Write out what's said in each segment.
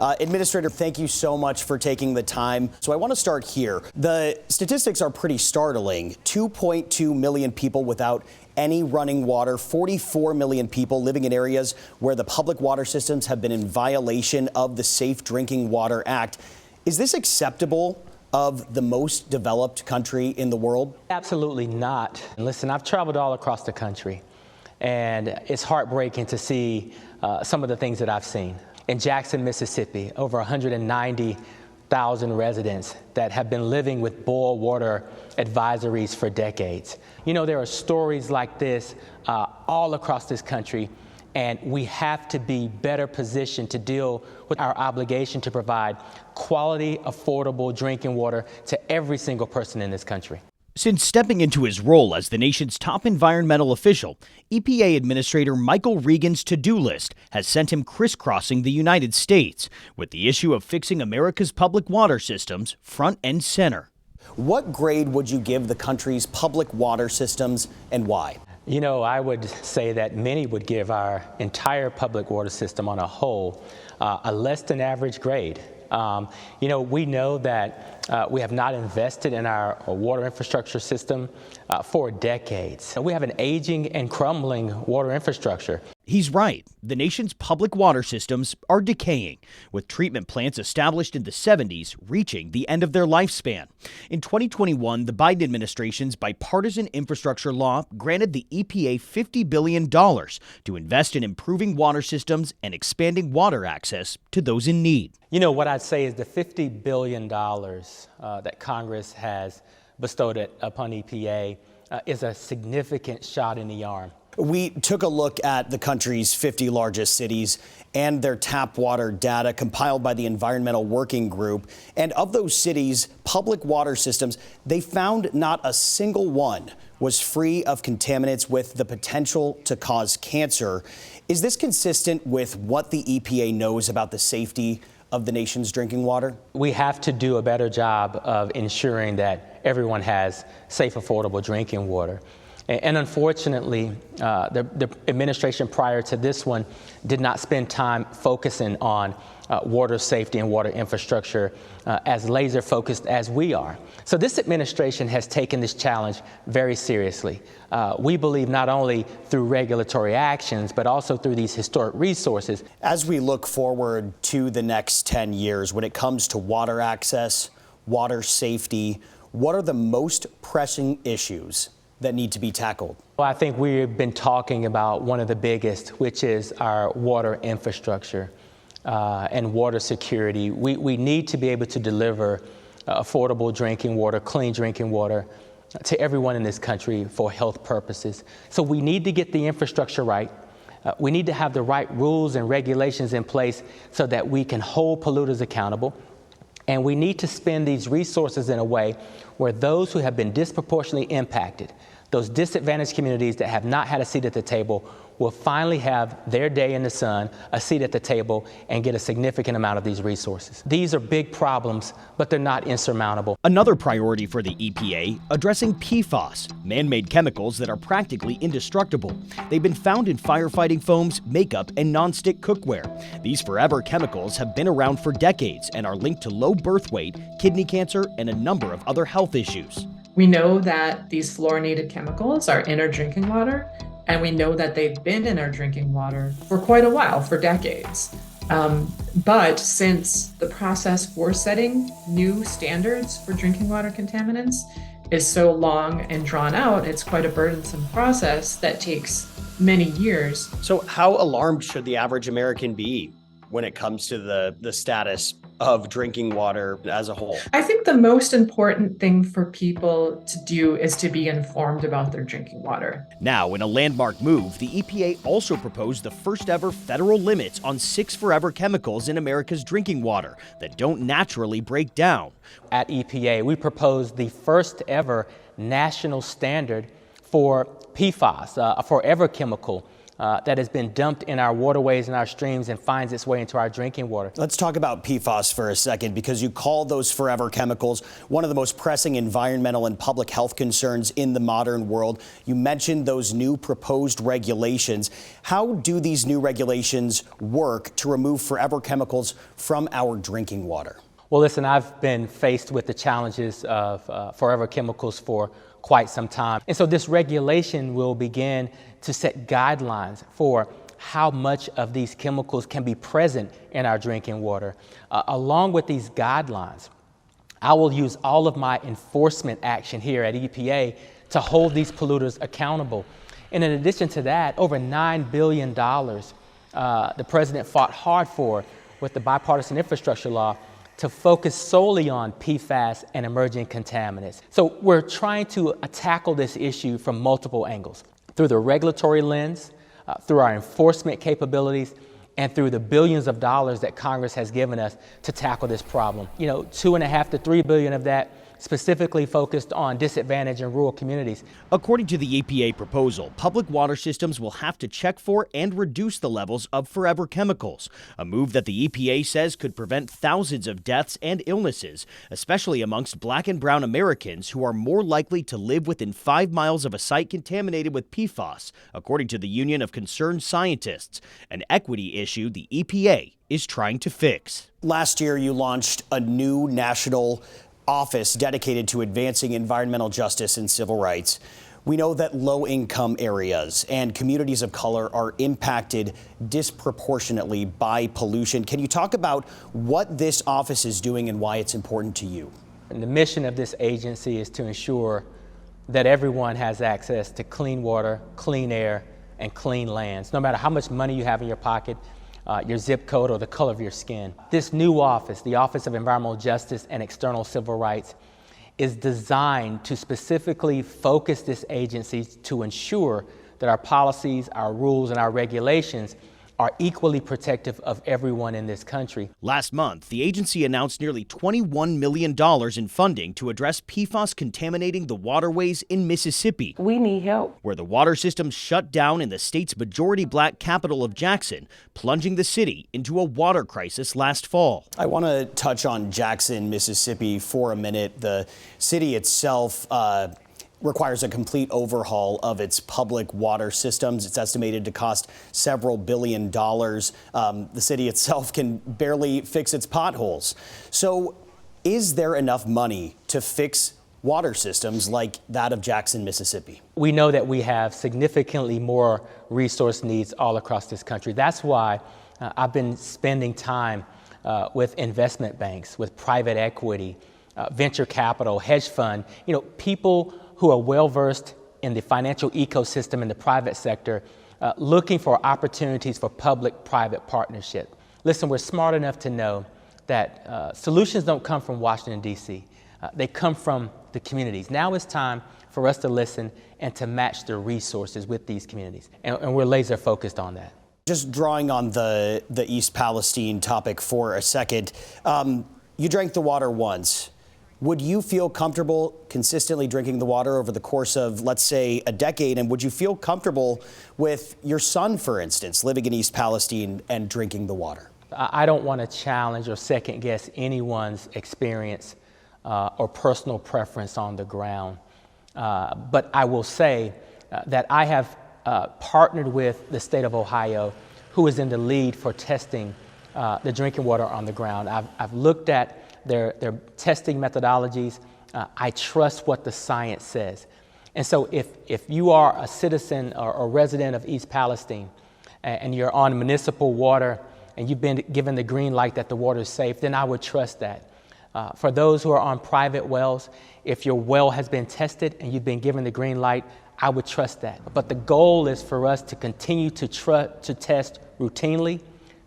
Administrator, thank you so much for taking the time. So I want to start here. The statistics are pretty startling. 2.2 million people without any running water, 44 million people living in areas where the public water systems have been in violation of the Safe Drinking Water Act. Is this acceptable of the most developed country in the world? Absolutely not. Listen, I've traveled all across the country, and it's heartbreaking to see some of the things that I've seen. In Jackson, Mississippi, over 190,000 residents that have been living with boil water advisories for decades. You know, there are stories like this all across this country, and we have to be better positioned to deal with our obligation to provide quality, affordable drinking water to every single person in this country. Since stepping into his role as the nation's top environmental official, EPA Administrator Michael Regan's to-do list has sent him crisscrossing the United States, with the issue of fixing America's public water systems front and center. What grade would you give the country's public water systems and why? You know, I would say that many would give our entire public water system on a whole a less than average grade. You know, we know that we have not invested in our water infrastructure system for decades. We have an aging and crumbling water infrastructure. He's right. The nation's public water systems are decaying, with treatment plants established in the 70s reaching the end of their lifespan. In 2021, the Biden administration's bipartisan infrastructure law granted the EPA $50 billion to invest in improving water systems and expanding water access to those in need. You know, what I'd say is the $50 billion that Congress has bestowed upon EPA is a significant shot in the arm. We took a look at the country's 50 largest cities and their tap water data compiled by the Environmental Working Group. And of those cities' public water systems, they found not a single one was free of contaminants with the potential to cause cancer. Is this consistent with what the EPA knows about the safety of the nation's drinking water? We have to do a better job of ensuring that everyone has safe, affordable drinking water. And unfortunately, the administration prior to this one did not spend time focusing on water safety and water infrastructure as laser focused as we are. So this administration has taken this challenge very seriously. We believe not only through regulatory actions, but also through these historic resources. As we look forward to the next 10 years, when it comes to water access, water safety, what are the most pressing issues that need to be tackled? Well, I think we've been talking about one of the biggest, which is our water infrastructure and water security. We need to be able to deliver affordable drinking water, clean drinking water to everyone in this country for health purposes. So we need to get the infrastructure right. We need to have the right rules and regulations in place so that we can hold polluters accountable. And we need to spend these resources in a way where those who have been disproportionately impacted, those disadvantaged communities that have not had a seat at the table, will finally have their day in the sun, a seat at the table, and get a significant amount of these resources. These are big problems, but they're not insurmountable. Another priority for the EPA, addressing PFAS, man-made chemicals that are practically indestructible. They've been found in firefighting foams, makeup, and non-stick cookware. These forever chemicals have been around for decades and are linked to low birth weight, kidney cancer, and a number of other health issues. We know that these fluorinated chemicals are in our drinking water, and we know that they've been in our drinking water for quite a while, for decades. But since the process for setting new standards for drinking water contaminants is so long and drawn out, it's quite a burdensome process that takes many years. So how alarmed should the average American be when it comes to the status of drinking water as a whole? I think the most important thing for people to do is to be informed about their drinking water. Now, in a landmark move, the EPA also proposed the first ever federal limits on 6 forever chemicals in America's drinking water that don't naturally break down. At EPA, we proposed the first ever national standard for PFAS, a forever chemical that has been dumped in our waterways and our streams and finds its way into our drinking water. Let's talk about PFAS for a second, because you call those forever chemicals one of the most pressing environmental and public health concerns in the modern world. You mentioned those new proposed regulations. How do these new regulations work to remove forever chemicals from our drinking water? Well, listen, I've been faced with the challenges of forever chemicals for quite some time. And so this regulation will begin to set guidelines for how much of these chemicals can be present in our drinking water. Along with these guidelines, I will use all of my enforcement action here at EPA to hold these polluters accountable. And in addition to that, over $9 billion the president fought hard for with the bipartisan infrastructure law to focus solely on PFAS and emerging contaminants. So we're trying to tackle this issue from multiple angles, through the regulatory lens, through our enforcement capabilities, and through the billions of dollars that Congress has given us to tackle this problem. You know, $2.5 to $3 billion of that specifically focused on disadvantaged and rural communities. According to the EPA proposal, public water systems will have to check for and reduce the levels of forever chemicals, a move that the EPA says could prevent thousands of deaths and illnesses, especially amongst Black and brown Americans who are more likely to live within 5 miles of a site contaminated with PFAS, according to the Union of Concerned Scientists, an equity issue the EPA is trying to fix. Last year, you launched a new national office dedicated to advancing environmental justice and civil rights. We know that low-income areas and communities of color are impacted disproportionately by pollution. Can you talk about what this office is doing and why it's important to you? And the mission of this agency is to ensure that everyone has access to clean water, clean air, and clean lands, no matter how much money you have in your pocket, your zip code, or the color of your skin. This new office, the Office of Environmental Justice and External Civil Rights, is designed to specifically focus this agency to ensure that our policies, our rules, and our regulations are equally protective of everyone in this country. Last month, the agency announced nearly $21 million in funding to address PFAS contaminating the waterways in Mississippi. We need help. Where the water system shut down in the state's majority Black capital of Jackson, plunging the city into a water crisis last fall. I want to touch on Jackson, Mississippi for a minute. The city itself requires a complete overhaul of its public water systems. It's estimated to cost several $1 billion. The city itself can barely fix its potholes. So is there enough money to fix water systems like that of Jackson, Mississippi? We know that we have significantly more resource needs all across this country. That's why I've been spending time with investment banks, with private equity, venture capital, hedge fund, people who are well-versed in the financial ecosystem in the private sector, looking for opportunities for public-private partnership. Listen, we're smart enough to know that solutions don't come from Washington, D.C. They come from the communities. Now it's time for us to listen and to match the resources with these communities. And we're laser focused on that. Just drawing on the East Palestine topic for a second, you drank the water once. Would you feel comfortable consistently drinking the water over the course of, let's say, a decade? And would you feel comfortable with your son, for instance, living in East Palestine and drinking the water? I don't want to challenge or second guess anyone's experience or personal preference on the ground. But I will say that I have partnered with the state of Ohio, who is in the lead for testing the drinking water on the ground. I've looked at their testing methodologies. I trust what the science says. And so if you are a citizen or a resident of East Palestine and you're on municipal water and you've been given the green light that the water is safe, then I would trust that. For those who are on private wells, if your well has been tested and you've been given the green light, I would trust that. But the goal is for us to continue to test routinely,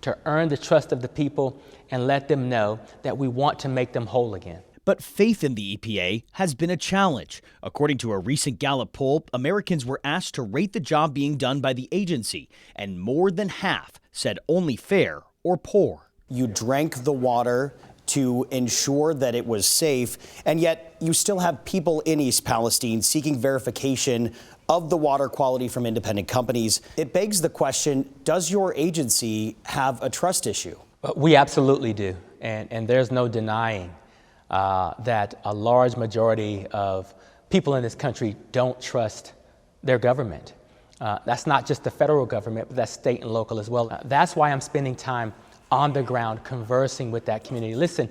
to earn the trust of the people and let them know that we want to make them whole again. But faith in the EPA has been a challenge. According to a recent Gallup poll, Americans were asked to rate the job being done by the agency, and more than half said only fair or poor. You drank the water to ensure that it was safe, and yet you still have people in East Palestine seeking verification of the water quality from independent companies. It begs the question, does your agency have a trust issue? We absolutely do. And there's no denying that a large majority of people in this country don't trust their government. That's not just the federal government, but that's state and local as well. That's why I'm spending time on the ground conversing with that community. Listen,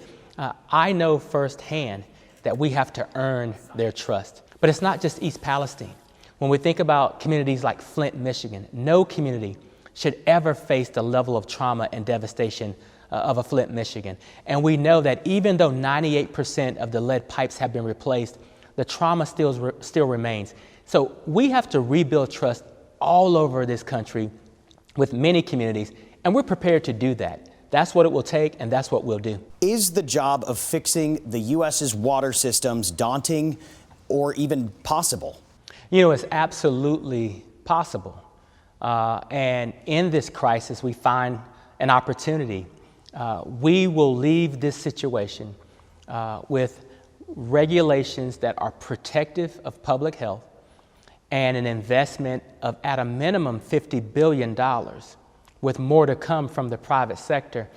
I know firsthand that we have to earn their trust. But it's not just East Palestine. When we think about communities like Flint, Michigan, no community should ever face the level of trauma and devastation of a Flint, Michigan. And we know that even though 98% of the lead pipes have been replaced, the trauma still remains. So we have to rebuild trust all over this country with many communities, and we're prepared to do that. That's what it will take, and that's what we'll do. Is the job of fixing the U.S.'s water systems daunting or even possible? You know, it's absolutely possible. And in this crisis, we find an opportunity. We will leave this situation with regulations that are protective of public health and an investment of, at a minimum, $50 billion, with more to come from the private sector.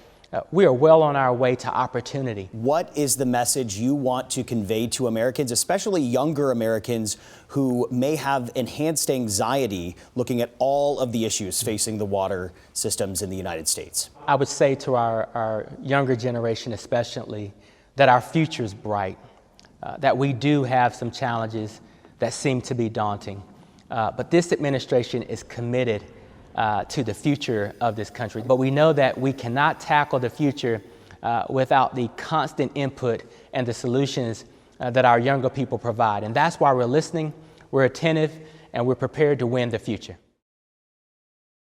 We are well on our way to opportunity. What is the message you want to convey to Americans, especially younger Americans who may have enhanced anxiety looking at all of the issues facing the water systems in the United States? I would say to our younger generation especially that our future is bright, that we do have some challenges that seem to be daunting, but this administration is committed to the future of this country. But we know that we cannot tackle the future without the constant input and the solutions that our younger people provide. And that's why we're listening, we're attentive, and we're prepared to win the future.